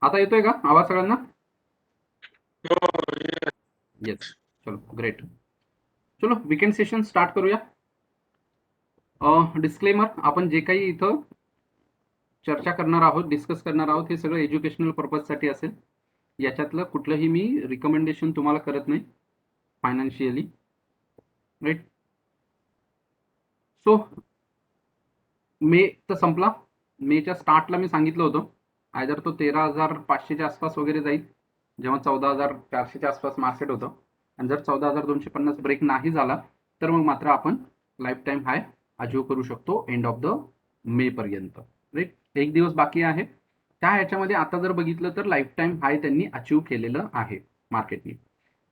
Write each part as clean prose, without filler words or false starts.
आता येतोय का आवाज सगळ्यांना? हो, ये. येस. चलो ग्रेट. चलो वीकेंड सेशन स्टार्ट करूया. डिस्क्लेमर, आपण जे काही इथं चर्चा करणार आहोत, डिस्कस करणार आहोत, हे सगळं एज्युकेशनल पर्पजसाठी असेल. याच्यातलं कुठलंही मी रिकमेंडेशन तुम्हाला करत नाही फायनान्शियली, राईट? सो मे तर संपला. मेच्या स्टार्टला मी सांगितलं होतं आयदर तो 13,500च्या आसपास वगैरे जाईल, जेव्हा 14,400च्या आसपास मार्केट होतं. आणि जर 14,250 ब्रेक नाही झाला तर मग मात्र आपण लाईफ टाईम हाय अचीव करू शकतो एंड ऑफ द मे पर्यंत, राईट? एक दिवस बाकी आहे. त्या ह्याच्यामध्ये आता जर बघितलं तर लाईफ टाईम हाय त्यांनी अचीव केलेलं आहे मार्केटने.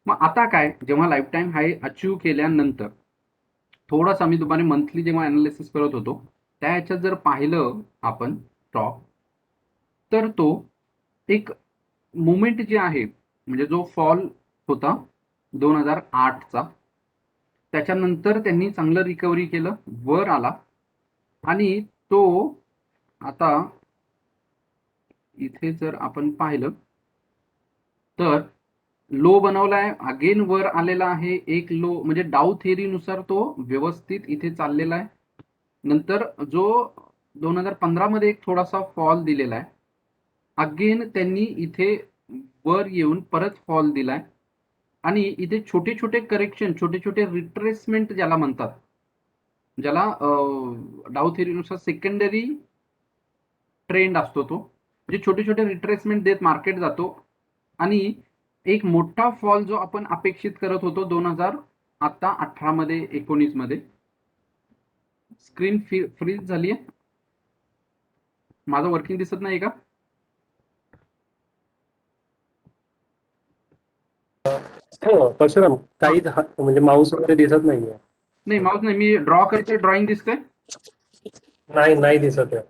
मग आता काय, जेव्हा लाईफ टाईम हाय अचीव केल्यानंतर थोडासा मी दुपारी मंथली जेव्हा अनालिसिस करत होतो त्या ह्याच्यात जर पाहिलं आपण स्टॉक, तर तो एक मुवमेंट जे आहे, म्हणजे जो फॉल होता 2008चा, त्याच्यानंतर त्यांनी चांगलं रिकव्हरी केलं, वर आला. आणि तो आता इथे जर आपण पाहिलं तर लो बनवलाय, अगेन वर आलेला आहे एक लो, म्हणजे डाऊ थेअरीनुसार तो व्यवस्थित इथे चाललेला आहे. नंतर जो 2015 मध्ये एक थोडासा फॉल दिलेला आहे, अगेन त्यांनी इथे वर येऊन परत फॉल दिलाय. आणि इथे छोटे छोटे करेक्शन, छोटे छोटे रिट्रेसमेंट ज्याला म्हणतात, ज्याला डाऊ थेअरीनुसार सेकंडरी ट्रेंड असतो, तो म्हणजे छोटे छोटे रिट्रेसमेंट देत मार्केट जातो. आणि एक मोठा फॉल जो आपण अपेक्षित करत होतो 2018 मध्ये 19 मध्ये. स्क्रीन फ्रीज झाली आहे, माझं वर्किंग दिसत नाही का? हो, परशुराम हा, काही म्हणजे माऊस वगैरे दिसत नाहीये. नाही माऊस नाही, मी ड्रॉ करते, ड्रॉइंग दिसतंय. नाही, नाही दिसत आहे.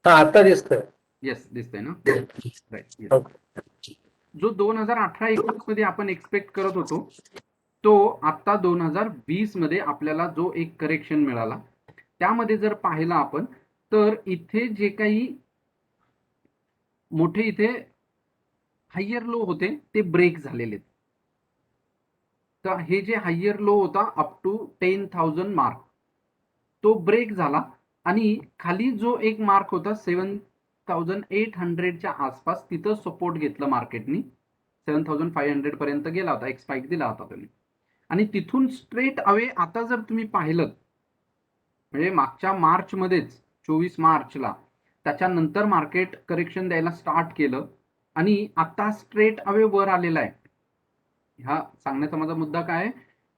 हा, आता दिसतंय. येस दिसतंय ना, राईट. येस. ओके. जो 2018-19 मध्ये आपण एक्सपेक्ट करत होतो, तो आता 2020 मध्ये आपल्याला जो एक करेक्शन मिळाला, त्यामध्ये जर पाहिलं आपण तर इथे जे काही मोठे इथे हायर लो होते ते ब्रेक झालेले. तर हे जे हायर लो होता अप टू 10,000 मार्क, तो ब्रेक झाला. आणि खाली जो एक मार्क होता 7,800च्या आसपास, तिथं सपोर्ट घेतलं मार्केटनी. 7,500 पर्यंत गेला होता, एक स्पाइक दिला होता त्यांनी. आणि तिथून स्ट्रेट अवे आता जर तुम्ही पाहिलं, म्हणजे मागच्या मार्चमध्येच 24 मार्चला त्याच्यानंतर मार्केट करेक्शन द्यायला स्टार्ट केलं आणि आता स्ट्रेट अवे वर आलेला आहे. हा सांगण्याचा माझा मुद्दा काय आहे,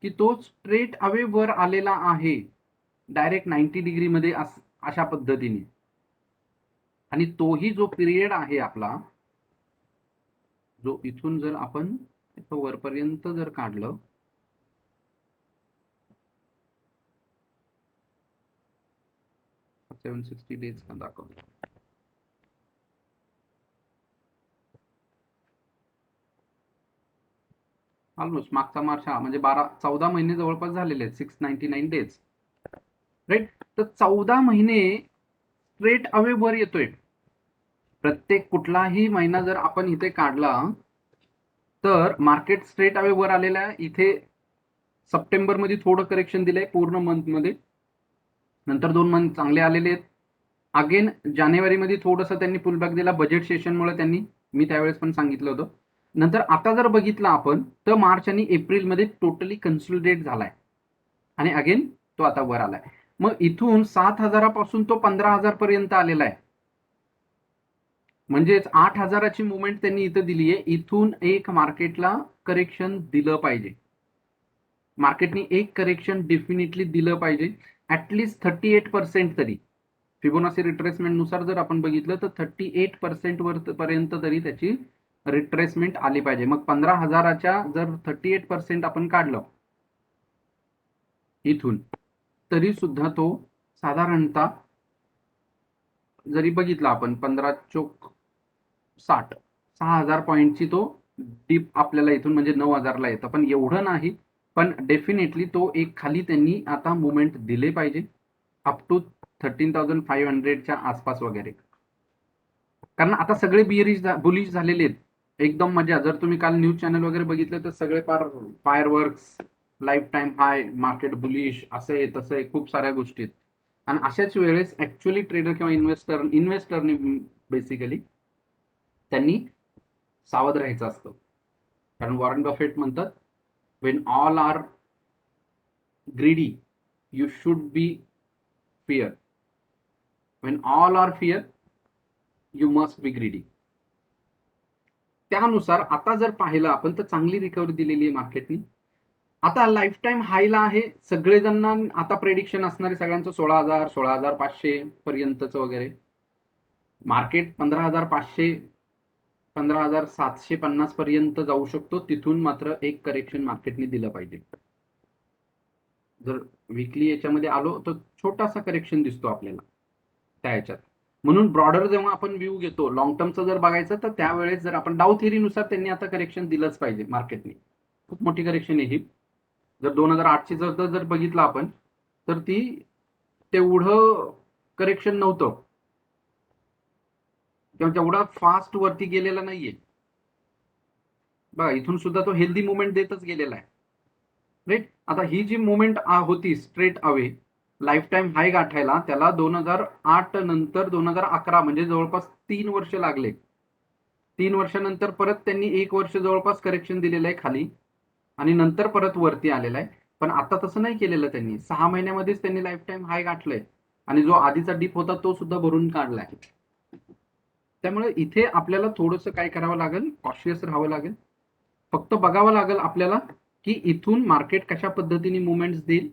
की तो स्ट्रेट अवे वर आलेला आहे डायरेक्ट 90 डिग्री मध्ये अशा पद्धतीने. आणि तोही जो पिरियड आहे आपला, जो इथून जर आपण वरपर्यंत जर काढलं, 760 डेज का दाखवतो, ऑलमोस्ट मागचा मार्च, हा म्हणजे 14 महिने जवळपास झालेले आहेत, 699 डेज, राईट? तर 14 महिने स्ट्रेट अवे वर येतोय. प्रत्येक कुठलाही महिना जर आपण इथे काढला तर मार्केट स्ट्रेट अवे वर आलेला आहे. इथे सप्टेंबर मध्ये थोडं करेक्शन दिलंय पूर्ण मंथ मध्ये, नंतर 2 मंथ चांगले आलेले आहेत. अगेन जानेवारीमध्ये थोडंसं त्यांनी पुलबॅक दिला बजेट सेशनमुळे, त्यांनी, मी त्यावेळेस पण सांगितलं होतं. नंतर आता जर बघितलं आपण तर मार्च आणि एप्रिलमध्ये टोटली कन्सोलिडेट झालाय आणि अगेन तो आता वर आलाय. मग इथून 7,000 तो 15,000 पर्यंत आलेला आहे. म्हणजेच 8,000ची मुवमेंट त्यांनी इथं दिली आहे. इथून एक मार्केटला करेक्शन दिलं पाहिजे, मार्केटनी एक करेक्शन डेफिनेटली दिलं पाहिजे, ऍटलिस्ट 38% तरी. फिबोनाची रिट्रेसमेंट नुसार जर आपण बघितलं तर 38% वर पर्यंत तरी त्याची रिट्रेसमेंट आली पाहिजे. मग 15,000च्या जर 38% आपण काढलं इथून, तरी सुद्धा तो साधारणतः जरी बघितला आपण 15 चोक 60, 6,000 पॉईंटची तो डीप आपल्याला इथून म्हणजे 9,000ला येतं, पण एवढं नाही. पण डेफिनेटली तो एक खाली त्यांनी आता मुवमेंट दिले पाहिजे अप टू 13,500च्या आसपास वगैरे. कारण आता सगळे बुलिश झालेले आहेत. एकदम मजा. जर तुम्ही काल न्यूज चॅनल वगैरे बघितलं तर सगळे फायर वर्क्स, लाईफ टाईम हाय, मार्केट बुलिश, असं आहे तसं आहे, खूप साऱ्या गोष्टी आहेत. आणि अशाच वेळेस ऍक्च्युअली ट्रेडर किंवा इन्व्हेस्टरनी बेसिकली त्यांनी सावध राहायचं असतं. कारण वॉरन बफेट म्हणतात, when all are greedy you should be fear, when all are fear you must be greedy. त्यानुसार आता जर पाहिलं आपण तर चांगली रिकव्हरी दिलेली आहे मार्केटनी. आता लाईफ टाईम हायला आहे. सगळेजण आता प्रेडिक्शन असणारे सगळ्यांचं 16,000 16,500 पर्यंतच वगैरे. मार्केट 15,500 15,750 पर्यंत जाऊ शकतो. तिथून मात्र एक करेक्शन मार्केटने दिलं पाहिजे. जर वीकली याच्यामध्ये आलो तर छोटासा करेक्शन दिसतो आपल्याला त्या ह्याच्यात. म्हणून ब्रॉडर जेव्हा आपण व्ह्यू घेतो लॉंग टर्मचं जर बघायचं तर त्यावेळेस जर आपण डाऊ थिअरीनुसार त्यांनी आता करेक्शन दिलंच पाहिजे मार्केटने. खूप मोठी करेक्शन आहे ही. जर 2008ची जर बघितलं आपण तर ती तेवढं करेक्शन नव्हतं किंवा तेवढा फास्ट वरती गेलेला नाहीये बघा. इथून सुद्धा तो हेल्दी मुवमेंट देतच गेलेला आहे, राईट. आता ही जी मुवमेंट होती स्ट्रेट अवे लाईफ टाईम हाय गाठायला, त्याला 2008 नंतर 2011 म्हणजे जवळपास 3 वर्ष लागले. 3 वर्षानंतर परत त्यांनी 1 वर्ष जवळपास करेक्शन दिलेलं आहे खाली आणि नंतर परत वरती आलेला आहे. पण आता तसं नाही केलेलं त्यांनी. 6 महिन्यामध्येच त्यांनी लाईफ टाईम हाय गाठलंय आणि जो आधीचा डिप होता तो सुद्धा भरून काढलाय. त्यामुळे इथे आपल्याला थोडंसं काय करावं लागेल, कॉशियस राहावं लागेल. फक्त बघावं लागेल आपल्याला की इथून मार्केट कशा पद्धतीने मुवमेंट्स देईल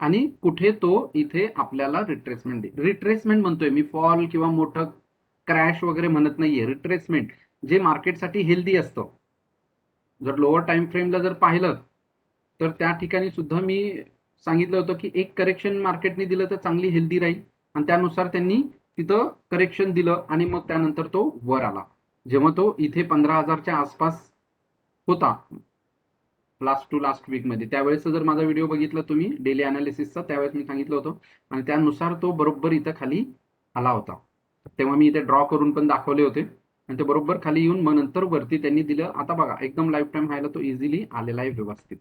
आणि कुठे तो इथे आपल्याला रिट्रेसमेंट देईल. रिट्रेसमेंट म्हणतोय मी, फॉल किंवा मोठं क्रॅश वगैरे म्हणत नाहीये. रिट्रेसमेंट जे मार्केटसाठी हेल्दी असतं. जर लोअर टाइम फ्रेमला जर पाहिलं तर त्या ठिकाणी सुद्धा मी सांगितलं होतं की एक करेक्शन मार्केटने दिलं तर चांगली हेल्दी राहील आणि त्यानुसार त्यांनी तिथं करेक्शन दिलं आणि मग त्यानंतर तो वर आला. जेव्हा तो इथे 15,000च्या आसपास होता लास्ट टू लास्ट वीक मध्ये, त्यावेळेस जर माझा व्हिडिओ बघितला तुम्ही डेली अनालिसिसचा, त्यावेळेस मी सांगितलं होतं आणि त्यानुसार तो बरोबर इथं खाली आला होता. तेव्हा मी इथे ड्रॉ करून पण दाखवले होते आणि ते बरोबर खाली येऊन मग नंतर वरती त्यांनी दिलं. आता बघा एकदम लाईफ टाईम हायला तो इझिली आलेला आहे व्यवस्थित.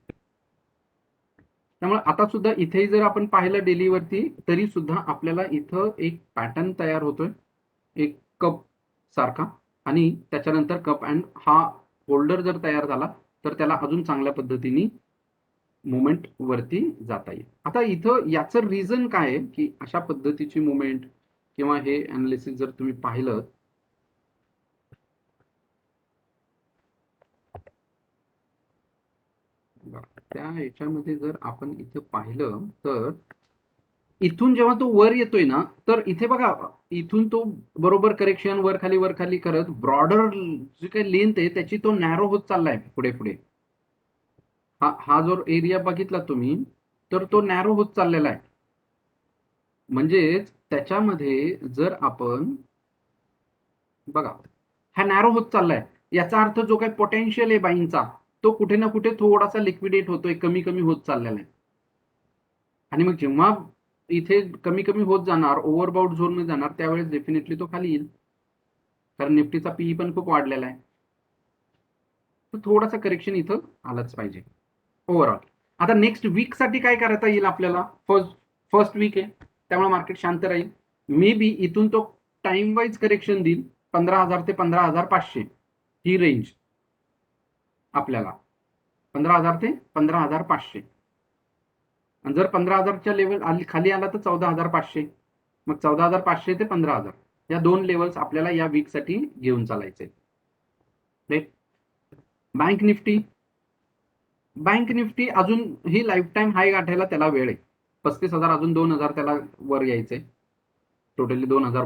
त्यामुळे आता सुद्धा इथेही जर आपण पाहिलं डेलीवरती तरी सुद्धा आपल्याला इथं एक पॅटर्न तयार होतोय, एक कप सारखा, आणि त्याच्यानंतर कप अँड हा होल्डर जर तयार झाला तर त्याला अजून चांगल्या पद्धतीने मुवमेंट वरती जाता येईल. आता इथं याचं रिझन काय आहे की अशा पद्धतीची मुवमेंट किंवा हे अनालिसिस जर तुम्ही पाहिलं त्या ह्याच्यामध्ये जर आपण इथं पाहिलं तर इथून जेव्हा तो वर येतोय ना तर इथे बघा इथून तो बरोबर करेक्शन वर खाली करत ब्रॉडर जी काही लेंथ आहे त्याची तो नॅरो होत चाललाय पुढे पुढे. हा जो एरिया बघितला तुम्ही तर तो नॅरो होत चाललेला आहे. म्हणजेच त्याच्यामध्ये जर आपण बघा हा नॅरो होत चाललाय, याचा अर्थ जो काही पोटेन्शियल आहे बाईंगचा तो कुठे ना कुठे थोडासा लिक्विडेट होतोय, कमी कमी होत चाललेला आहे. आणि मग जेव्हा इथे कमी कमी होत जाणार, ओव्हरबाउट झोन मध्ये जाणार, त्यावेळेस डेफिनेटली तो खाली येईल. कारण निफ्टीचा पीई पण खूप वाढलेला आहे. तर थोडासा करेक्शन इथं आलंच पाहिजे ओव्हरऑल. आता नेक्स्ट वीक साठी काय करता येईल आपल्याला, फर्स्ट वीक आहे त्यामुळे मार्केट शांत राहील. मे बी इथून तो टाइम वाईज करेक्शन देईल 15,000 ते 15,500 ही रेंज आपल्याला, 15,000 ते 15,500. आणि जर 15,000च्या लेवल खाली आला तर 14,500, मग 14,500 ते 15,000 या दोन लेवल्स आपल्याला या वीक साठी घेऊन चालायचे. बँक निफ्टी अजून ही लाईफ टाईम हाय गाठायला त्याला वेळ आहे. 35,000 अजून 2,000 त्याला वर यायचंय. टोटली 2,000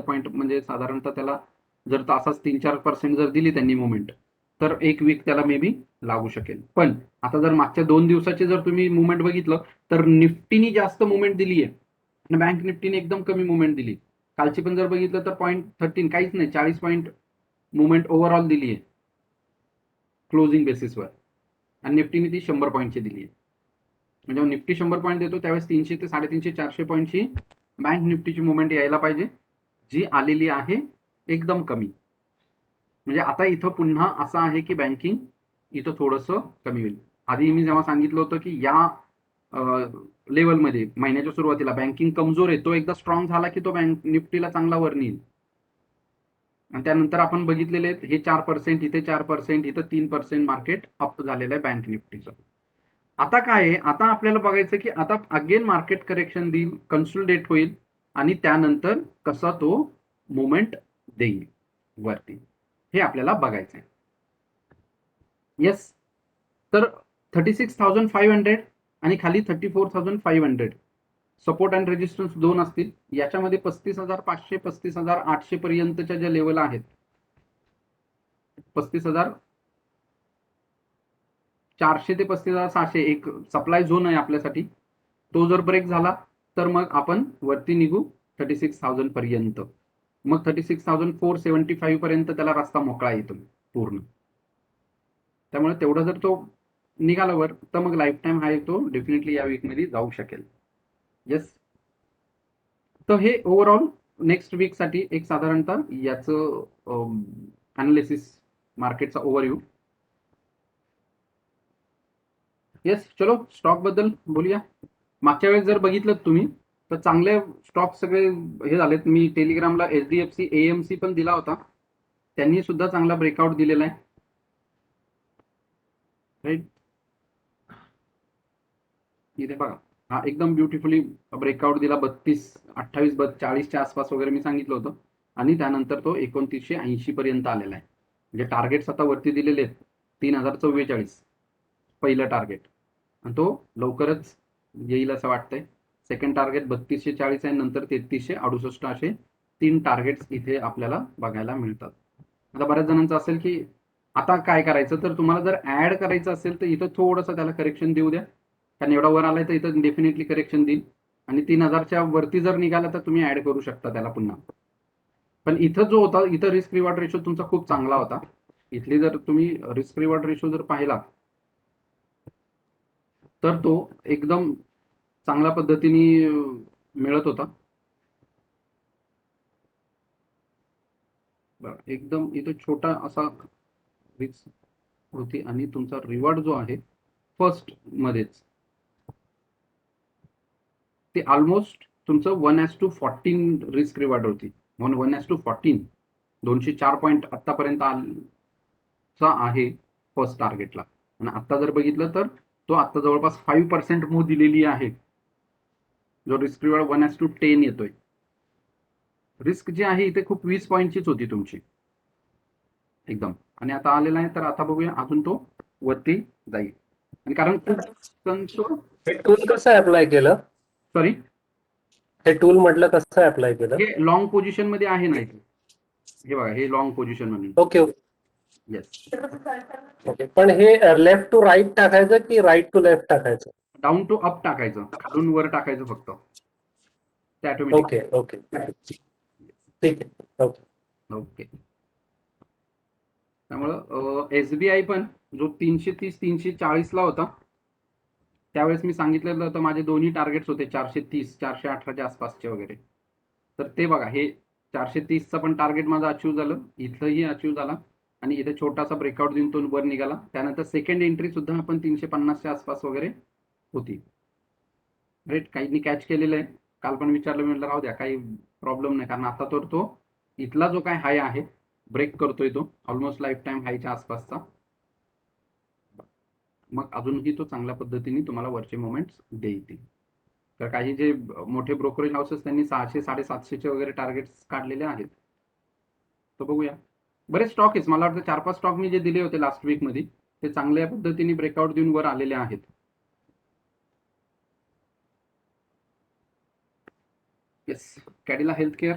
पॉईंट म्हणजे साधारणतः त्याला जर तासाच 3-4% जर दिली त्यांनी मुवमेंट तर एक वीक त्याला मे बी लागू शकेल. पण आता जर मागच्या 2 दिवसाचे जर तुम्ही मुवमेंट बघितलं तर निफ्टीनी जास्त मुवमेंट दिली आहे आणि बँक निफ्टीने एकदम कमी मुवमेंट दिली. कालची पण जर बघितलं तर 0.13 काहीच नाही, 40 पॉईंट मुवमेंट ओव्हरऑल दिली आहे क्लोजिंग बेसिसवर आणि निफ्टीने ती 100 पॉईंटची दिली आहे. म्हणजे निफ्टी 100 पॉईंट देतो त्यावेळेस 300 ते 350 400 पॉईंटची बँक निफ्टीची मुवमेंट यायला पाहिजे, जी आलेली आहे एकदम कमी. म्हणजे आता इथं पुन्हा असं आहे की बँकिंग इथं थोडंसं कमी होईल. आधी मी जेव्हा सांगितलं होतं की या लेवलमध्ये महिन्याच्या सुरुवातीला बँकिंग कमजोर आहे, तो एकदा स्ट्रॉंग झाला की तो बँक निफ्टीला चांगला वर नेईल. आणि त्यानंतर आपण बघितलेले आहेत हे 4%, इथे 4%, इथं 3% मार्केट अप झालेलं आहे बँक निफ्टीचं. आता काय आहे, आता आपल्याला बघायचं की आता अगेन मार्केट करेक्शन देईल, कन्सोलिडेट होईल आणि त्यानंतर कसा तो मुवमेंट देईल वरती, हे आपल्याला बघायचं आहे. येस, तर 36,500 आणि खाली 34,500 सपोर्ट अँड रेजिस्टन्स दोन असतील. याच्यामध्ये 35,500 35,800 पर्यंतच्या ज्या लेवल आहेत, 35,400 ते 35,600 एक सप्लाय झोन आहे आपल्यासाठी. तो जर ब्रेक झाला तर मग आपण वरती निघू 36,000 पर्यंत. मग 36,475 पर्यंत त्याला रस्ता मोकळा येतो पूर्ण. त्यामुळे तेवढं जर तो निघाला वर तर मग लाईफ टाइम हाय तो डेफिनेटली या वीकमध्ये जाऊ शकेल. येस, तर हे ओव्हरऑल नेक्स्ट वीकसाठी एक साधारणतः याचं अनालिसिस, मार्केटचा ओव्हरव्ह्यू. येस, चलो स्टॉक बद्दल बोलूया. मागच्या वेळेस जर बघितलं तुम्ही तर चांगले स्टॉक सगळे हे झालेत. मी टेलिग्रामला HDFC AMC पण दिला होता, त्यांनी सुद्धा चांगला ब्रेकआउट दिलेला आहे. राईट, इथे बघा हा एकदम ब्युटिफुली ब्रेकआउट दिला 32, 28, 40च्या आसपास वगैरे मी सांगितलं होतं. आणि त्यानंतर तो 2980 पर्यंत आलेला आहे. म्हणजे टार्गेट्स आता वरती दिलेले आहेत 3044 पहिलं टार्गेट, आणि तो लवकरच येईल असं वाटतंय. सेकंड टार्गेट 3240 आहे, नंतर 3368 असे 3 टार्गेट्स इथे आपल्याला बघायला मिळतात. आता बऱ्याच जणांचं असेल की आता काय करायचं, तर तुम्हाला जर ऍड करायचं असेल तर इथं थोडंसं त्याला करेक्शन देऊ द्या, कारण एवढा वर आलाय तर इथं डेफिनेटली करेक्शन देईल. आणि 3000च्या वरती जर निघाला तर तुम्ही ऍड करू शकता त्याला पुन्हा. पण इथं जो होता, इथं रिस्क रिवॉर्ड रेशो तुमचा खूप चांगला होता. इथली जर तुम्ही रिस्क रिवॉर्ड रेशो जर पाहिला तर तो एकदम चांगल्या पद्धतीने मिळत होता. एकदम इथं छोटा असा रिस्क होती आणि तुमचा रिवॉर्ड जो आहे फर्स्ट मध्येच ते ऑलमोस्ट तुमचं 1:14 रिस्क रिवॉर्ड होती. 1:14 204 पॉईंट आतापर्यंत आहे फर्स्ट टार्गेटला. आणि आता जर बघितलं तर तो आता जवळपास 5% मूव दिलेली आहे, जो रिस्क रिवॉर्ड 1:10 येतोय. रिस्क जी आहे इथे खूप 20 पॉईंटचीच होती तुमची एकदम, आणि आता आलेला आहे. तर आता बघूया अजून तो वरती जाईल. आणि कारण हे टूल कसं अप्लाय केलं? सॉरी, हे टूल म्हटलं कसं अप्लाय केलं? हे लॉंग पोझिशन मध्ये आहे ना इथे, हे बघा हे लॉंग पोझिशन मध्ये. ओके येस, ओके, पण हे लेफ्ट टू राईट टाकायचं की राईट टू लेफ्ट टाकायचं? डाऊन टू अप टाकायचं, खालून वर टाकायचं फक्त, ते ऑटोमॅटिक. ओके ओके, ठीक आहे. ओके ओके, त्यामुळं SBI पण जो 330 340 ला होता त्यावेळेस मी सांगितलेलं होतं माझे दोन्ही टार्गेट्स होते 430 418च्या आसपासचे वगैरे. तर ते बघा हे 430चा पण टार्गेट माझा अचीव झालं, इथंही अचीव झाला, आणि इथे छोटासा ब्रेकआउट देऊन तो वर निघाला. त्यानंतर सेकंड एंट्री सुद्धा आपण 350च्या आसपास वगैरे होती. राईट, काहींनी कॅच केलेलं आहे. काल पण विचारलं, मी म्हटलं राहू द्या, काही प्रॉब्लेम नाही, कारण आता तर तो इथला जो काय हाय आहे ब्रेक करतोय तो ऑलमोस्ट लाईफ टाइम हायच्या आसपासचा. मग अजूनही तो चांगल्या पद्धतीने तुम्हाला वरचे मोमेंट्स देईल. तर काही जे मोठे ब्रोकरेज हाऊसेस त्यांनी 600 750चे वगैरे टार्गेट्स काढलेले आहेत. तर बघूया, बरेच स्टॉक आहेत, मला वाटतं 4-5 स्टॉक मी जे दिले होते लास्ट वीक मध्ये ते चांगल्या पद्धतीने ब्रेकआउट देऊन वर आलेले आहेत. Yes, Cadila health care,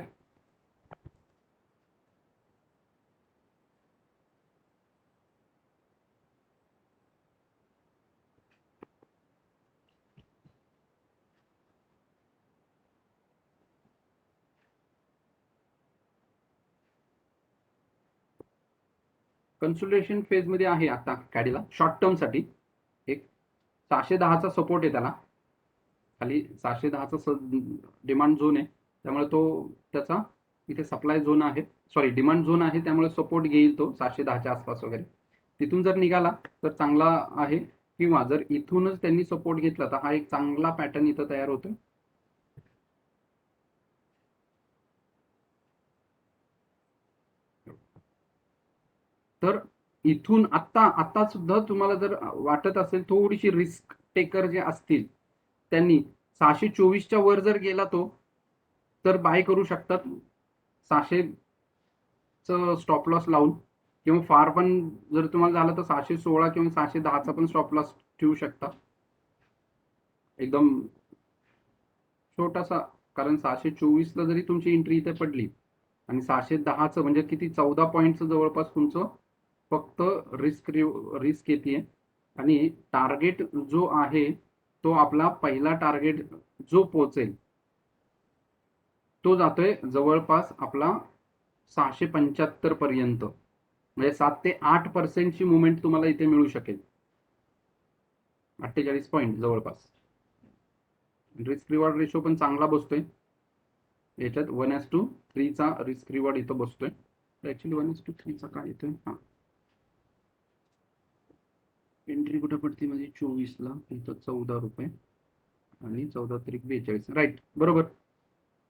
consolidation phase मध्ये आहे आता कॅडिला. शॉर्ट टर्म साठी एक 610चा सपोर्ट आहे त्याला, खाली 610चा डिमांड झोन आहे, त्यामुळे तो त्याचा इथे सप्लाय झोन आहे, सॉरी डिमांड झोन आहे, त्यामुळे सपोर्ट घेईल तो 710च्या आसपास वगैरे. तिथून जर निघाला तर चांगला आहे, किंवा जर इथूनच त्यांनी सपोर्ट घेतला तर हा एक चांगला पॅटर्न इथं तयार होतो. तर इथून आता सुद्धा तुम्हाला जर वाटत असेल थोडीशी रिस्क टेकर जे असतील त्यांनी 624च्या वर जर गेला तो तर बाय करू शकतात 600च स्टॉप लॉस लावून, किंवा फार पण जर तुम्हाला झालं तर 616 किंवा 610चा पण स्टॉप लॉस ठेवू शकता एकदम छोटासा. कारण 624ला जरी तुमची एंट्री इथे पडली आणि 610चं म्हणजे किती 14 पॉईंटचं जवळपास तुमचं फक्त रिस्क येते. आणि टार्गेट जो आहे तो आपला पहिला टार्गेट जो पोहोचेल तो जातोय जवळपास आपला 675 पर्यंत, म्हणजे 7 ते 8%ची मुवमेंट तुम्हाला इथे मिळू शकेल. 48 पॉईंट जवळपास. रिस्क रिवॉर्ड रेशो पण चांगला बसतोय याच्यात. 1:3चा रिस्क रिवॉर्ड इथं बसतोय. ऍक्च्युली 1:3चा काय येतोय, हा एंट्री कुठे पडते म्हणजे 24ला, इथं 14 रुपये आणि 14 तरीक 42, राईट बरोबर.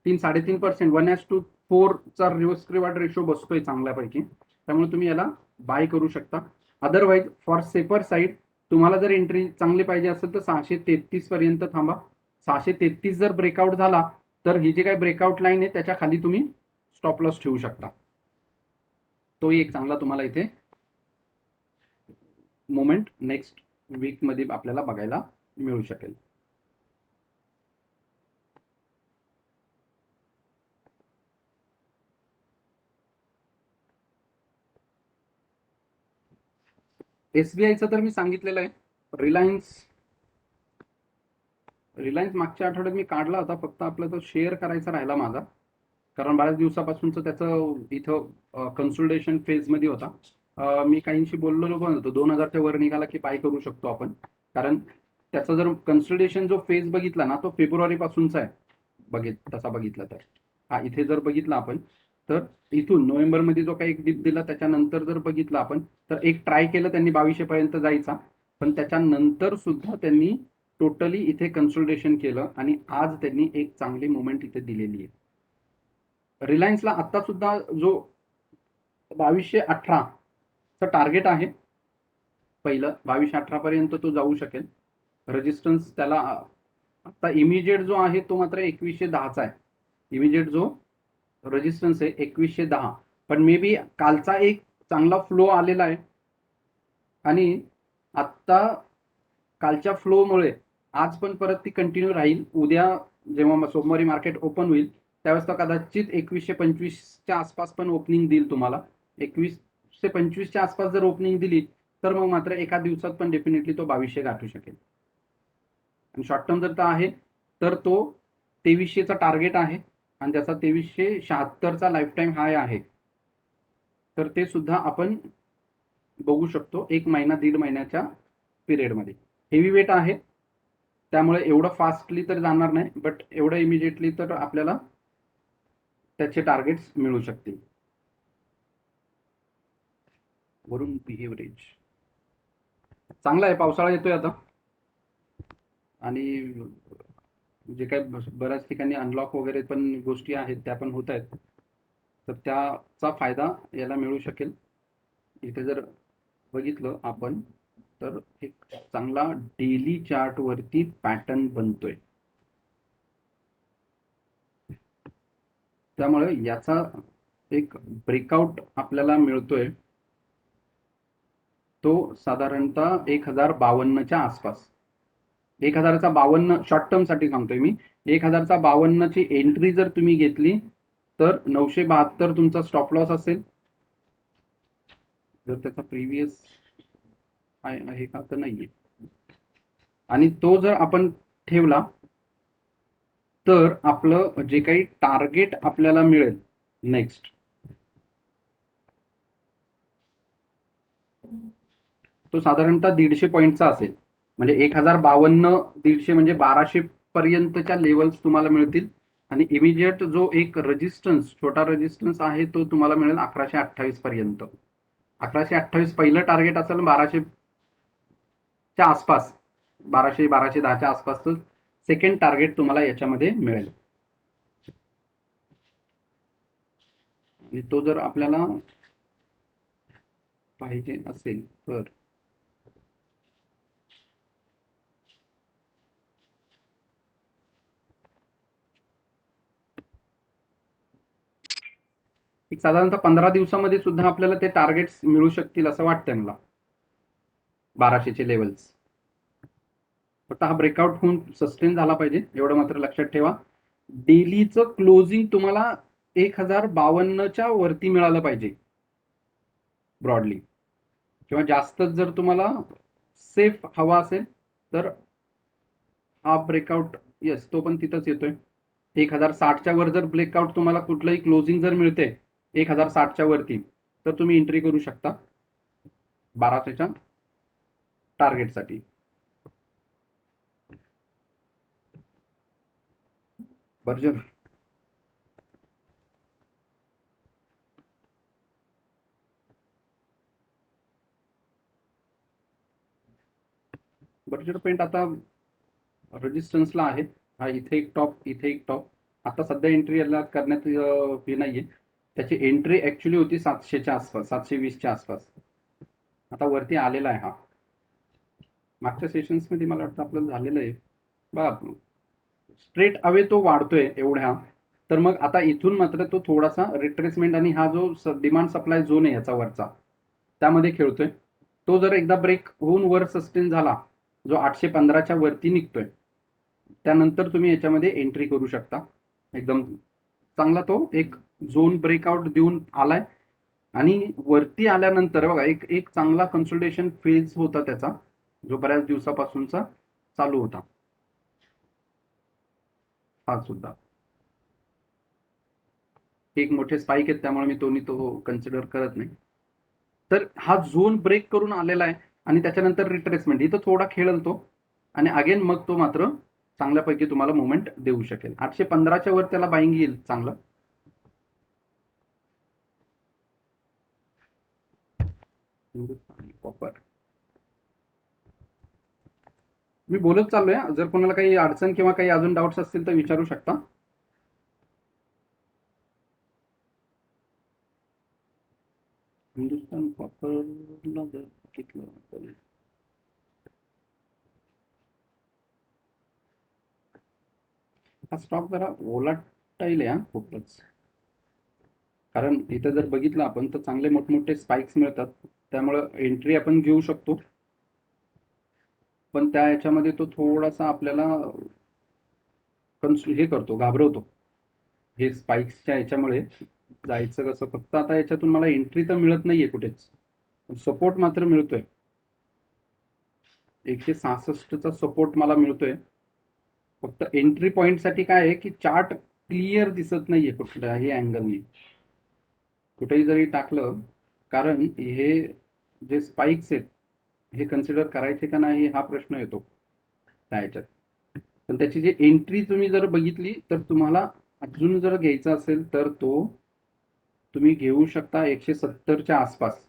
3-3.5%, 1:4चा रिस्क रिवॉर्ड रेशो बसतोय चांगल्यापैकी, त्यामुळे तुम्ही याला बाय करू शकता. अदरवाईज फॉर सेफर साईड तुम्हाला जर एंट्री चांगली पाहिजे असेल तर 633 पर्यंत थांबा. 633 जर ब्रेकआउट झाला तर ही जी काही ब्रेकआउट लाईन आहे त्याच्या खाली तुम्ही स्टॉप लॉस ठेवू शकता. तोही एक चांगला तुम्हाला इथे मोमेंट नेक्स्ट वीक मध्ये आपल्याला बघायला मिळू शकेल. एसबीआयचं तर मी सांगितलेलं आहे. रिलायन्स मागच्या आठवड्यात मी काढला होता, फक्त आपला तो शेअर करायचा राहिला माझा, कारण बऱ्याच दिवसापासूनच त्याचं इथं कन्सल्टेशन फेजमध्ये होता. मी काहींशी बोललो पण होतो 2000च्या वर निघाला की बाय करू शकतो आपण, कारण त्याचा जर कन्सल्टेशन जो फेज बघितला ना तो फेब्रुवारी पासूनचा आहे तसा बघितला तर. हा इथे जर बघितला आपण तर इथून नोव्हेंबरमध्ये जो काही डिप दिला त्याच्यानंतर जर बघितला आपण तर एक ट्राय केलं त्यांनी 2200 पर्यंत जायचा, पण त्याच्यानंतर सुद्धा त्यांनी टोटली इथे कन्सल्टेशन केलं आणि आज त्यांनी एक चांगली मुवमेंट इथे दिलेली आहे. रिलायन्सला आता सुद्धा जो 2218चं टार्गेट आहे पहिलं, 2218 पर्यंत तो जाऊ शकेल. रेजिस्टन्स त्याला आता इमिजिएट जो आहे तो मात्र 2110चा आहे. इमिजिएट जो रेजिस्टन्स आहे 2110, पण मे बी कालचा एक चांगला फ्लो आलेला आहे आणि आत्ता कालच्या फ्लोमुळे आज पण परत ती कंटिन्यू राहील. उद्या जेव्हा सोमवारी मार्केट ओपन होईल त्यावेळेस तो कदाचित 2125च्या आसपास पण ओपनिंग देईल तुम्हाला. 2125च्या आसपास जर ओपनिंग दिली तर मग मात्र एका दिवसात पण डेफिनेटली तो 2200 गाठू शकेल. आणि शॉर्ट टर्म जर आहे तर तो 2300चा टार्गेट आहे आणि त्याचा 2376चा लाईफ टाईम हाय आहे, तर ते सुद्धा आपण बघू शकतो 1 महिना 1.5 महिन्याच्या पिरियडमध्ये. हेवी वेट आहे त्यामुळे एवढं फास्टली तर जाणार नाही, बट एवढं इमिजिएटली तर आपल्याला त्याचे टार्गेट्स मिळू शकतील. वरून बिहेव्हरेज चांगला आहे. पावसाळा येतोय आता आणि जे काही बऱ्याच ठिकाणी अनलॉक वगैरे पण गोष्टी आहेत त्या पण होत आहेत, तर त्याचा फायदा याला मिळू शकेल. इथे जर बघितलं आपण तर एक चांगला डेली चार्ट वरती पॅटर्न बनतोय, त्यामुळे याचा एक ब्रेकआउट आपल्याला मिळतोय तो साधारणतः 1052च्या आसपास. 1052 शॉर्ट टर्म साठी सांगतोय मी. 1052ची एंट्री जर तुम्ही घेतली तर 972 तुमचा स्टॉप लॉस असेल. जर त्याचा प्रिव्हियस आहे का तर नाहीये, आणि तो जर आपण ठेवला तर आपलं जे काही टार्गेट आपल्याला मिळेल नेक्स्ट तो साधारणतः 150 पॉईंटचा असेल. म्हणजे 1052 150 म्हणजे 1200 पर्यंतच्या लेवल्स तुम्हाला मिळतील आणि इमिजिएट जो एक रेजिस्टन्स, छोटा रेजिस्टन्स आहे, तो तुम्हाला मिळेल 1128 पर्यंत. 1128 पहिलं टार्गेट असेल 1200च्या आसपास, 1200-1210च्या आसपास सेकंड टार्गेट तुम्हाला याच्यामध्ये मिळेल. आणि तो जर आपल्याला पाहिजे असेल तर एक साधारणतः 15 दिवसामध्ये सुद्धा आपल्याला ते टार्गेट्स मिळू शकतील असं वाटतंय मला, 1200चे लेवल्स. फक्त हा ब्रेकआउट होऊन सस्टेन झाला पाहिजे, एवढं मात्र लक्षात ठेवा. डेलीचं क्लोजिंग तुम्हाला 1052च्या वरती मिळालं पाहिजे ब्रॉडली, किंवा जास्तच जर तुम्हाला सेफ हवा असेल तर हा ब्रेकआउट, येस, तो पण तिथंच येतोय. 1060च्या वर जर ब्रेकआउट तुम्हाला कुठलंही क्लोजिंग जर मिळते 1060च्या वरती, तर तुम्ही एंट्री करू शकता 1200च्या टार्गेटसाठी. बर्जर बर्जर पेंट आता रेजिस्टन्सला आहे. हा इथे एक टॉप, इथे एक टॉप. आता सध्या एंट्री याला करण्यात हे नाहीये. त्याची एंट्री ऍक्च्युली होती 700च्या आसपास, 720च्या आसपास. आता वरती आलेला आहे हा. मागच्या सेशन्स मध्ये मला वाटतं आपल्याला झालेलं आहे बघा, स्ट्रेट अवे तो वाढतोय एवढ्या. तर मग आता इथून मात्र तो थोडासा रिट्रेसमेंट आणि हा जो डिमांड सप्लाय झोन आहे याचा वरचा, त्यामध्ये खेळतोय. तो जर एकदा ब्रेक होऊन वर सस्टेन झाला, जो 815च्या वरती निघतोय, त्यानंतर तुम्ही याच्यामध्ये एंट्री करू शकता. एकदम चांगला तो एक झोन ब्रेकआउट देऊन आलाय. आणि वरती आल्यानंतर बघा एक एक चांगला कन्सल्टेशन फेज होता त्याचा, जो बऱ्याच दिवसापासूनचा चालू होता. हा सुद्धा एक मोठे स्पाइक आहेत, त्यामुळे मी तो कन्सिडर करत नाही. तर हा झोन ब्रेक करून आलेला आहे आणि त्याच्यानंतर रिट्रेसमेंट इथं थोडा खेळल तो, आणि अगेन मग तो मात्र चांगल्यापैकी तुम्हाला मुवमेंट देऊ शकेल. 815च्या वर त्याला बाईंग येईल चांगलं. कॉपर मी बोलत चाललोय, जर कोणाला काही अडचण किंवा काही अजून डाऊट्स असतील तर विचारू शकता. हिंदुस्थान कॉपरला जर बघितलं तर हा स्टॉक जरा वोलाटाईल आहे खूपच. कारण इथे जर बघितलं आपण तर चांगले मोठमोठे स्पाइक्स मिळतात, त्यामुळं एंट्री आपण घेऊ शकतो. पण त्या याच्यामध्ये तो थोडासा आपल्याला हे करतो, घाबरवतो. हे स्पाइक्सच्या याच्यामुळे जायचं कसं. फक्त आता याच्यातून मला एंट्री तर मिळत नाहीये कुठेच, सपोर्ट मात्र मिळतोय. 166चा सपोर्ट मला मिळतोय. फक्त एंट्री पॉइंट साठी काय आहे की चार्ट क्लिअर दिसत नाहीये कुठल्याही अँगलनी, कुठेही जरी टाकलं. कारण हे जे स्पाइक्स आहेत हे कन्सिडर करायचे का नाही हा प्रश्न येतो त्या ह्याच्यात. पण त्याची जी एंट्री तुम्ही जर बघितली तर तुम्हाला अजून जर घ्यायचा असेल तर तो तुम्ही घेऊ शकता 170च्या आसपास.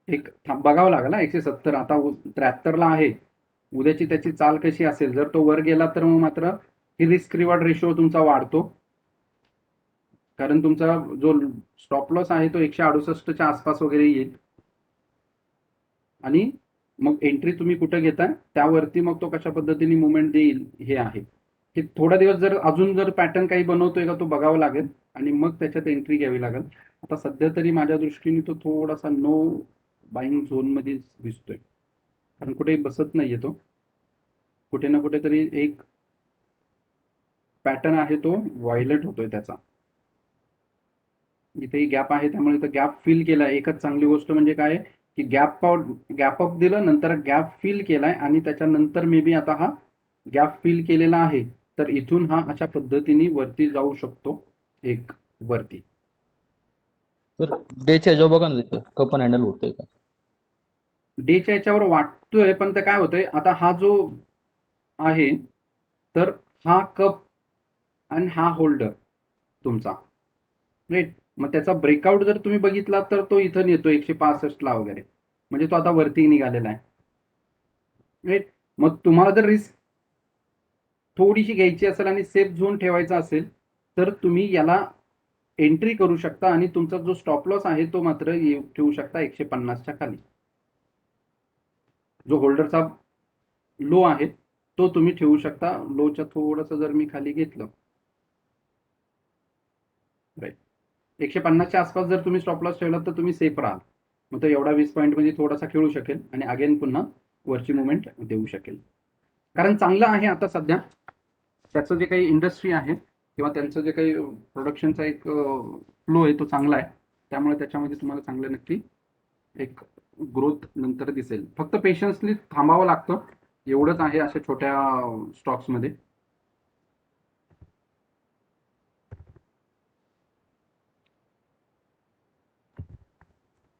एक बघावं लागेल 170. आता 73ला आहे, उद्याची त्याची चाल कशी असेल. जर तो वर गेला तर मग मात्र ही रिस्क रिवॉर्ड रेशो तुमचा वाढतो, कारण तुमचा जो स्टॉप लॉस आहे तो 168च्या आसपास वगैरे येईल. आणि मग एंट्री तुम्ही कुठे घेताय त्यावरती मग तो कशा पद्धतीने मुवमेंट देईल हे आहे. हे थोडा दिवस जर अजून जर पॅटर्न काही बनवतोय का तो बघावा लागेल आणि मग त्याच्यात एंट्री घ्यावी लागेल. आता सध्या तरी माझ्या दृष्टीने तो थोडासा नो बाईंग झोन मध्ये दिसतोय, कारण कुठेही बसत नाहीये तो. कुठे ना कुठेतरी एक पॅटर्न आहे तो व्हायलेट होतोय त्याचा. इथेही गॅप आहे, त्यामुळे इथं गॅप फिल केलाय. एकच चांगली गोष्ट म्हणजे काय की गॅप अप दिलं, नंतर गॅप फिल केलाय आणि त्याच्यानंतर मे बी आता हा गॅप फिल केलेला आहे. तर इथून हा अशा पद्धतीने वरती जाऊ शकतो एक वरती. तर डेच्या ह्याच्यावर बघा ना तिथं कप हँडल होतंय का. डेच्या याच्यावर वाटतोय, पण ते काय होतंय आता हा जो आहे तर हा कप आणि हा होल्डर तुमचा, राईट. मग त्याचा ब्रेकआउट जर तुम्ही बघितला तर तो इथं येतो 165 ला वगैरे, म्हणजे तो आता वरती निघालेला आहे, राईट. मग तुम्हाला जर रिस्क थोडीशी घ्यायची असेल आणि सेफ झोन ठेवायचा असेल तर तुम्ही याला एंट्री करू शकता आणि तुमचा जो स्टॉप लॉस आहे तो मात्र ठेवू शकता 150च्या खाली. जो होल्डरचा लो आहे तो तुम्ही ठेवू शकता लोच्या थोडंसं जर मी खाली घेतलं, राईट, 150च्या आसपास जर तुम्ही स्टॉप लॉस ठेवला तर तुम्ही सेफ राहाल. मग तो एवढा 20 पॉईंट मध्ये थोडासा खेळू शकेल आणि अगेन पुन्हा वरची मुवमेंट देऊ शकेल. कारण चांगलं आहे आता सध्या त्याचं जे काही इंडस्ट्री आहे किंवा त्यांचं जे काही प्रोडक्शनचा एक फ्लो आहे तो चांगला आहे, त्यामुळे त्याच्यामध्ये तुम्हाला चांगलं नक्की एक ग्रोथ नंतर दिसेल. फक्त पेशन्सली थांबावं लागतं, एवढंच आहे अशा छोट्या स्टॉक्समध्ये.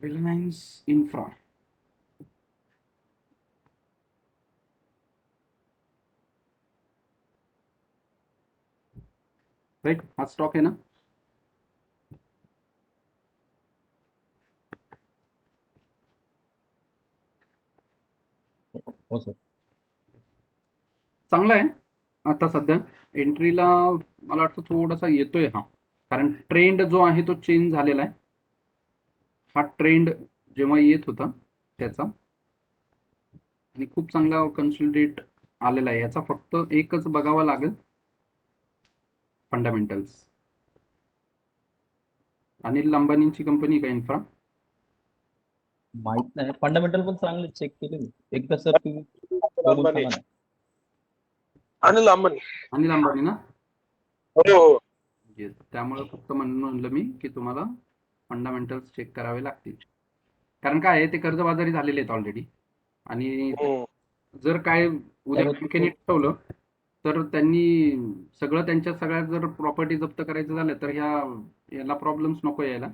रिलायन्स इन्फ्रा, राईट, हा स्टॉक आहे ना. हो सर. चांगला आहे आता सध्या एंट्रीला. मला वाटतं थोडासा येतोय हा, कारण ट्रेंड जो आहे तो चेंज झालेला आहे. हा ट्रेंड जेव्हा येत होता त्याचा आणि खूप चांगला कन्सोलिडेट आलेला आहे. याचा फक्त एकच बघावा लागेल, फंडामेंटल्स. अनिल अंबानींची कंपनी का इन्फ्रा? माहित नाही, फंडामेंटल पण चांगले चेक केले मी एकदा सर, तुम्ही बघून अंबानी. सांगा ना. अनिल अंबानी. अनिल अंबानी ना. हो हो. Yes. त्यामुळे फक्त म्हणलं मी की तुम्हाला फंडामेंटल्स चेक करावे लागतील. कारण काय आहे, ते कर्जबाजारी झालेले आहेत ऑलरेडी. आणि हम्म. जर काय उद्या त्यावर बँकेने ठेवलं तर त्यांनी सगळं त्यांच्या सगळ्या जर प्रॉपर्टी जप्त करायचं झालं तर याला प्रॉब्लेम्स नको यायला.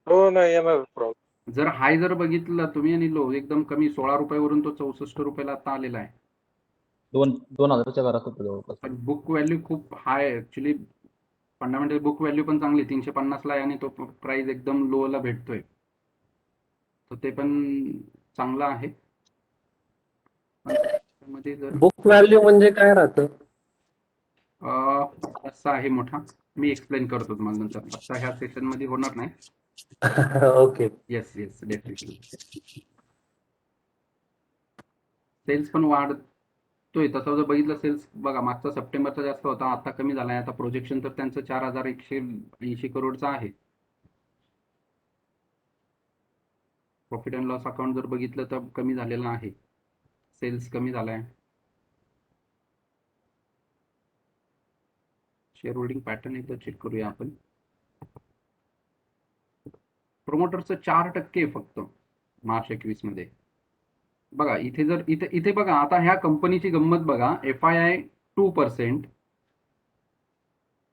हो नाही येणार प्रॉब्लेम. जर हाय जर बघितलं तुम्ही आणि लो एकदम कमी 16 रुपयावरून तो 64 रुपयाला आता आलेला आहे. 2,000च्या घरात होतं जवळपास. पण बुक व्हॅल्यू खूप हाय ऍक्च्युली. फंडामेंटल बुक व्हॅल्यू पण चांगली 350 ला आहे आणि तो प्राइस एकदम लो ला भेटतोय, तर ते पण चांगलं आहे. मध्ये जर बुक व्हॅल्यू म्हणजे काय राहतं? असा आहे मोठा, मी एक्सप्लेन करतो तुम्हाला नंतर, आता ह्या सेशन मध्ये होणार नाही. Okay. Yes yes definitely. Sales पण वाढतोय तसं जर बघितलं, सेल्स बघा मागचा सप्टेंबरचा जास्त होता, आता कमी झाला आहे. आता प्रोजेक्शन तर त्यांचं 4,180 करोडचं आहे. प्रॉफिट अँड लॉस अकाउंट जर बघितलं तर कमी झालेलं आहे, सेल्स कमी झाला आहे. शेअर होल्डिंग पॅटर्न एकदा चेक करूया आपण. प्रोमोटरचं 4% फक्त मार्च 21 मध्ये. बघा इथे जर इथे बघा, आता ह्या कंपनीची गंमत बघा. FII 2%,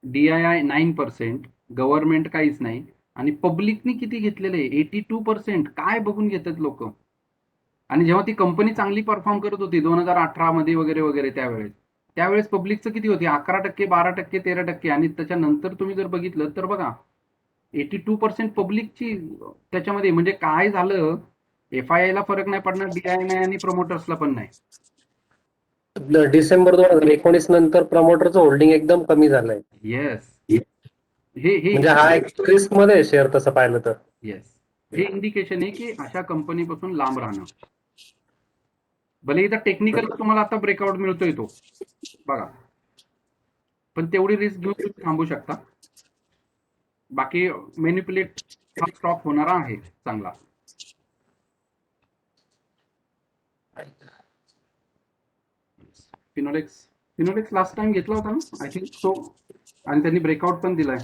DII 9%, गव्हर्नमेंट काहीच नाही, आणि पब्लिकनी किती घेतलेलं आहे 82%. काय बघून घेतात लोक. आणि जेव्हा ती कंपनी चांगली परफॉर्म करत होती 2018 मध्ये वगैरे वगैरे, त्यावेळेस पब्लिकचं किती होती 11%, 12%, 13%. आणि त्याच्यानंतर तुम्ही जर बघितलं तर बघा 82% पब्लिकची त्याच्यामध्ये. म्हणजे काय झालं, FII ला फरक नाही पडणार, DII नाही आणि प्रमोटर्सला पण नाही. डिसेंबर 2019 नंतर प्रमोटरचं होल्डिंग एकदम कमी झालंय. येस, हे म्हणजे हा एक रिस्क मध्ये शेअर तसं पाहिलं तर. येस, हे इंडिकेशन आहे की अशा कंपनीपासून लांब राहणं. भले इथं टेक्निकल तुम्हाला आता ब्रेकआउट मिळतोय तो बघा, पण तेवढी रिस्क घेऊन तुम्ही थांबू शकता. बाकी मॅनिप्युलेट हा स्टॉक होणारा आहे चांगला. फिनोलेक्स लास्ट टाइम घेतला होता ना आय थिंक सो, आणि त्यांनी ब्रेकआउट पण दिलाय.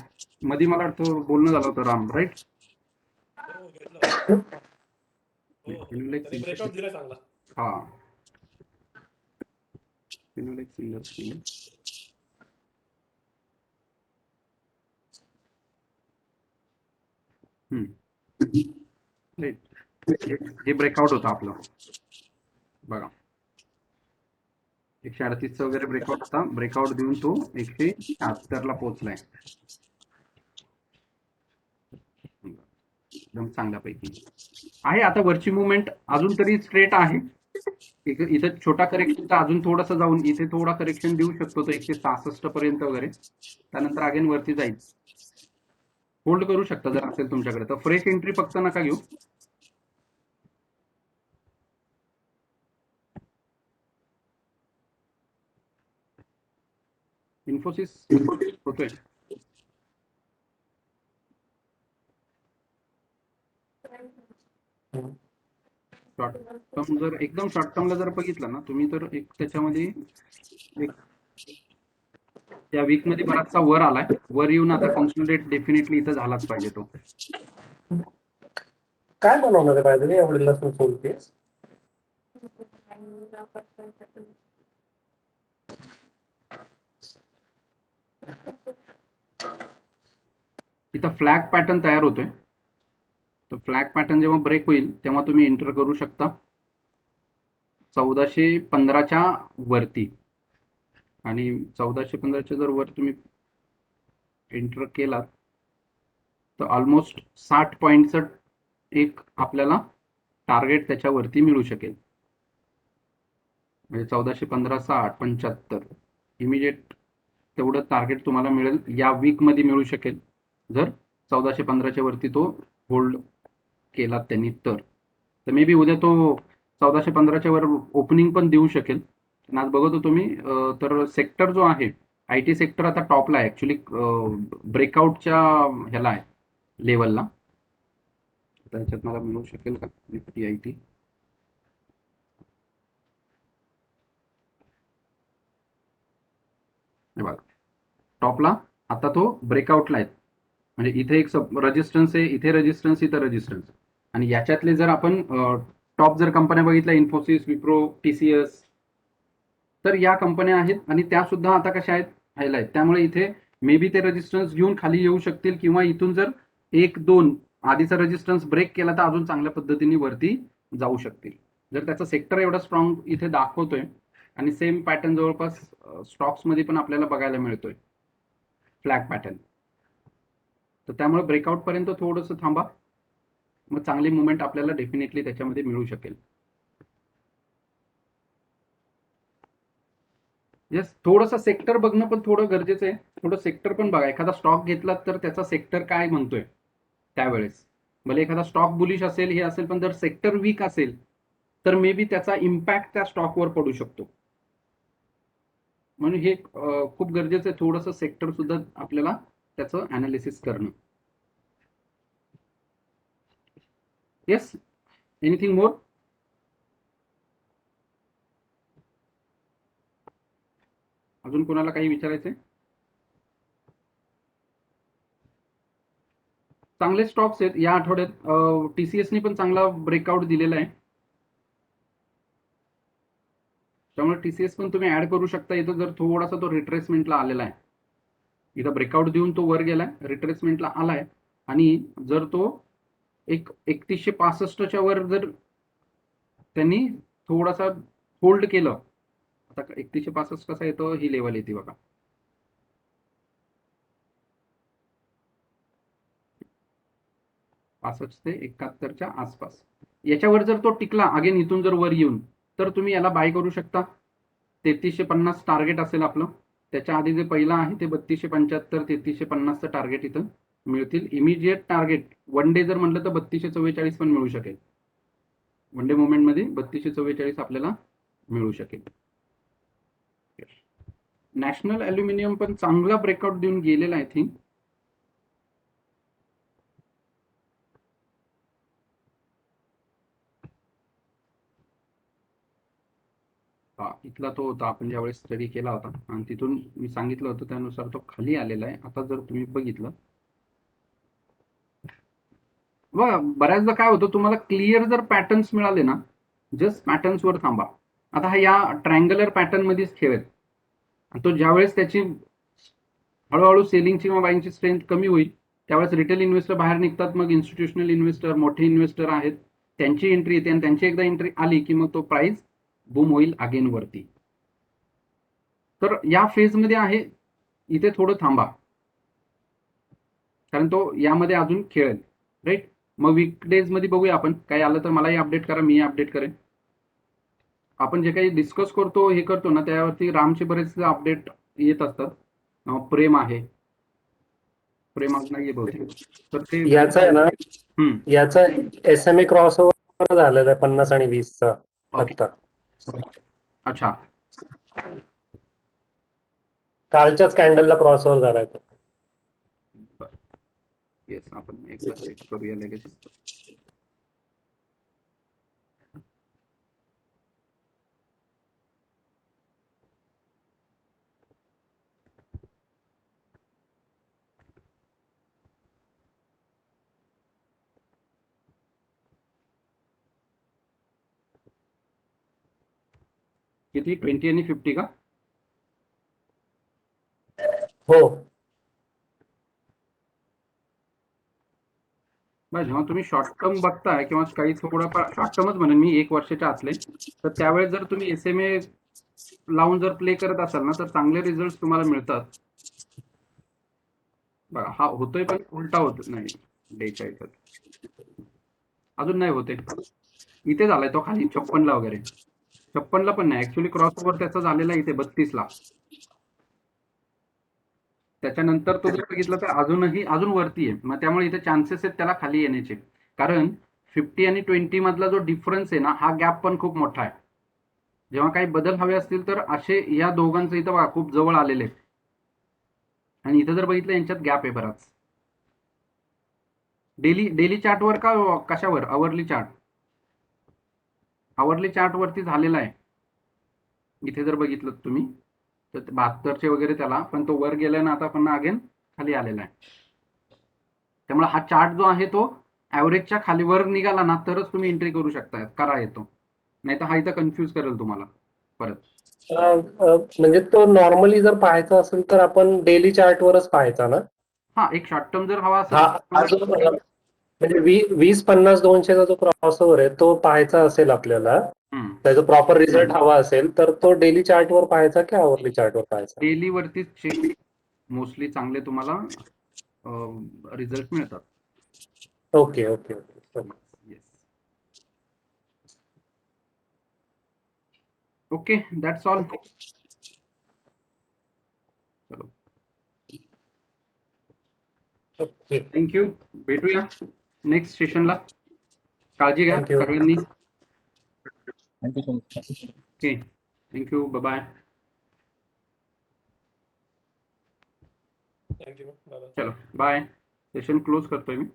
मध्ये मला वाटतं बोलणं झालं होतं राम, राईट. ब्रेकआउट दिला चांगला. हा, फिनोलेक्स इंडस्ट्री. हे ब्रेकआउट होतं आपलं बघा. 138 वगैरे ब्रेकआउट होता, ब्रेकआउट देऊन तो 176 पोहोचलाय. एकदम चांगल्यापैकी आहे. आता वरची मुवमेंट अजून तरी स्ट्रेट आहे. इथं छोटा करेक्शन अजून थोडंसं जाऊन इथे थोडा करेक्शन देऊ शकतो तो 166 पर्यंत वगैरे. त्यानंतर अगेन वरती जाईल. होल्ड करू शकता जर असेल तुमच्याकडे तर. फ्रेश एंट्री फक्त नका घेऊ. इन्फोसिस होतोय. शॉर्ट टर्म जर एकदम शॉर्ट टर्मला जर बघितलं ना तुम्ही तर एक त्याच्यामध्ये एक त्या वीक मध्ये बराचसा वर आलाय. वर येऊन आता कॉन्सन्ट्रेट डेफिनेटली इथं झालाच पाहिजे तो. काय बनवणार आहे पाहिजे एवढे लसूण सोलते? इथं फ्लॅग पॅटर्न तयार होतोय. तर फ्लॅग पॅटर्न जेव्हा ब्रेक होईल तेव्हा तुम्ही एंटर करू शकता 1415च्या वरती. आणि 1415च्या जर वर तुम्ही एंटर केलात तर ऑलमोस्ट 60 पॉईंटचं एक आपल्याला टार्गेट त्याच्यावरती मिळू शकेल. म्हणजे 1415, 60, 75 इमिजिएट तेवढं टार्गेट तुम्हाला मिळेल या वीक मध्ये मिळू शकेल जर 1415च्या वरती तो होल्ड केला त्यांनी तर मे बी उद्या तो 1415च्या वर ओपनिंग पण देऊ शकेल. आज बघत होतो मी तर सेक्टर जो आहे IT सेक्टर आता टॉपला आहे ऍक्च्युली ब्रेकआउटच्या ह्याला आहे लेवलला. त्याच्यात मला मिळू शकेल का निफ्टी IT? बघा टॉपला आता तो ब्रेकआउटला आहे. म्हणजे इथे एक रेजिस्टन्स आहे, इथे रेजिस्टन्स, इथे रेजिस्टन्स. आणि याच्यातले जर आपण टॉप जर कंपन्या बघितल्या इन्फोसिस, विप्रो, TCS तर या कंपन्या आहेत आणि त्या सुद्धा आता कशा आहेत ह्याला आहेत. त्यामुळे इथे मे बी ते रेजिस्टन्स घेऊन खाली येऊ शकतील किंवा इथून जर 1-2 आधीचा रेजिस्टन्स ब्रेक केला तर अजून चांगल्या पद्धतीने वरती जाऊ शकतील. जर त्याचा सेक्टर एवढा स्ट्रॉंग इथे दाखवतोय आणि सेम पॅटर्न जवळपास स्टॉक्स मध्ये पण आपल्याला बघायला मिळतोय फ्लॅग पॅटर्न. तर त्यामुळे ब्रेकआउट पर्यंत थोडंसं थांबा, मग चांगली मुवमेंट आपल्याला डेफिनेटली त्याच्यामध्ये मिळू शकेल. येस, थोडंसं सेक्टर बघणं पण थोडं गरजेचं आहे. थोडं सेक्टर पण बघा. एखादा स्टॉक घेतला तर त्याचा सेक्टर काय म्हणतोय त्यावेळेस. भले एखादा स्टॉक बुलिश असेल हे असेल पण जर सेक्टर वीक असेल तर मे बी त्याचा इम्पॅक्ट त्या स्टॉकवर पडू शकतो. म्हणून हे खूप गरजेचं आहे. थोडंसं सेक्टर सुद्धा आपल्याला त्याचं अनालिसिस करणं. येस, एनिथिंग मोर? अजून कोणाला काही विचारायचंय? चांगले स्टॉक्स आहेत या आठवड्यात. TCS ने पण चांगला ब्रेकआउट दिलेला आहे. त्यामुळे TCS पण तुम्ही ऍड करू शकता. इथं जर थोडासा तो रिट्रेसमेंटला आलेला आहे, इथं ब्रेकआउट देऊन तो वर गेलाय, रिट्रेसमेंटला आलाय आणि जर तो एक 3165च्या वर जर त्यांनी थोडासा होल्ड केलं, आता 3165 कसा येतो ही लेवल येते बघा. पासष्ट ते 71च्या आसपास याच्यावर जर तो टिकला अगेन इथून जर वर येऊन तर तुम्ही याला बाय करू शकता. 3350 टार्गेट असेल आपलं. त्याच्या आधी जे पहिला आहे ते 3275, 3350चं टार्गेट इथं मिळतील. इमिजिएट टार्गेट वन डे जर म्हटलं तर 3244 पण मिळू शकेल. वन डे मुवमेंट मध्ये 3244 आपल्याला मिळू शकेल. नॅशनल ॲल्युमिनियम पण चांगला ब्रेकआउट देऊन गेलेला आय थिंक. इथला तो होता आपण ज्यावेळेस स्टडी केला होता आणि तिथून मी सांगितलं होतं त्यानुसार तो खाली आलेला आहे. आता जर तुम्ही बघितलं बघा बऱ्याचदा काय होतं तुम्हाला क्लिअर जर पॅटर्न्स मिळाले ना जस्ट पॅटर्न्सवर थांबा. आता हा या ट्रायंगुलर पॅटर्न मध्येच ठेवेल. तो ज्यावेळेस त्याची हळूहळू सेलिंगची किंवा बाईंगची स्ट्रेंथ कमी होईल त्यावेळेस रिटेल इन्व्हेस्टर बाहेर निघतात. मग इन्स्टिट्यूशनल इन्व्हेस्टर, मोठे इन्व्हेस्टर आहेत, त्यांची एंट्री येते आणि त्यांची एकदा एंट्री आली की मग तो प्राइस बूम होईल अगेन वरती. तर या फेजमध्ये आहे, इथे थोडं थांबा, कारण तो यामध्ये अजून खेळेल. राईट. मग वीकडेज मध्ये बघूया आपण, काही आलं तर मलाही अपडेट करा, मी अपडेट करेन. आपण जे काही डिस्कस करतो हे करतो ना, त्यावरती रामचे बरेच अपडेट येत असतात. प्रेम आहे, प्रेम आज नाहीये बहुतेक, तर ते याचा आहे ना, हम्म, याचा SMA क्रॉस ओव्हर झालेला आहे 50 आणि 20चा ओके. आता. अच्छा, कालच्याच कॅन्डलला क्रॉस ओव्हर झालाय तो. येस, आपण एकदा चेक करूया लगेच. किती, 20 आणि 50 का? हो. बरं, जेव्हा तुम्ही शॉर्ट टर्म बघताय किंवा काही थोडंफार शॉर्ट टर्मच म्हणेन मी, 1 वर्षाच्या आतले, तर त्यावेळेस जर तुम्ही SMA लावून जर प्ले करत असाल ना, तर चांगले रिझल्ट तुम्हाला मिळतात. बघा, हा होतोय पण उलटा होत नाही. डेच्या याच्यात अजून नाही होते. इथे झालाय तो खाली 56 ला वगैरे, 56 ला पण नाही ऍक्च्युली, क्रॉस ओव्हर त्याचा झालेला इथे 32 ला. त्याच्यानंतर तो जर बघितलं तर अजूनही अजून वरती आहे. मग त्यामुळे इथे चान्सेस आहेत त्याला खाली येण्याचे, कारण 50 आणि 20 मधला जो डिफरन्स आहे ना, हा गॅप पण खूप मोठा आहे. जेव्हा काही बदल हवे असतील तर असे या दोघांचं इथं बघा खूप जवळ आलेले आहेत, आणि इथं जर बघितलं यांच्यात गॅप आहे बराच. डेली चार्टवर का कशावर? आवरली चार्ट, आवरली चार्ट वरती झालेला आहे. इथे जर बघितलं तुम्ही तर 72चे वगैरे त्याला, पण तो वर गेलाय ना आता, पण अगेन खाली आलेला आहे. त्यामुळे हा चार्ट जो आहे तो ऍव्हरेजच्या खाली वर निघाला ना, तरच तुम्ही एंट्री करू शकता, करा येतो. नाही तर हा इथं कन्फ्यूज करेल तुम्हाला परत. म्हणजे तो नॉर्मली जर पाहायचा असेल तर आपण डेली चार्टवरच पाहायचा ना? हा, एक शॉर्ट टर्म जर हवा हा असेल अजून म्हणजे 20-50-200चा जो क्रॉस ओव्हर आहे तो पाहायचा असेल आपल्याला, त्याचा प्रॉपर रिझल्ट हवा असेल तर तो डेली चार्टवर पाहायचा की आवरली चार्टवर पाहायचा? डेली वरतीच चेक मोस्टली चांगले तुम्हाला रिझल्ट मिळतात. Okay okay okay. Yes, okay, that's all. चलो, ओके. थँक्यू. भेटूया नेक्स्ट सेशनला. काळजी घ्या थँक्यू. सर्वांनी. Thank you so much. Okay, thank you, bye. Thank you. चलो बाय. सेशन क्लोज करतोय मी.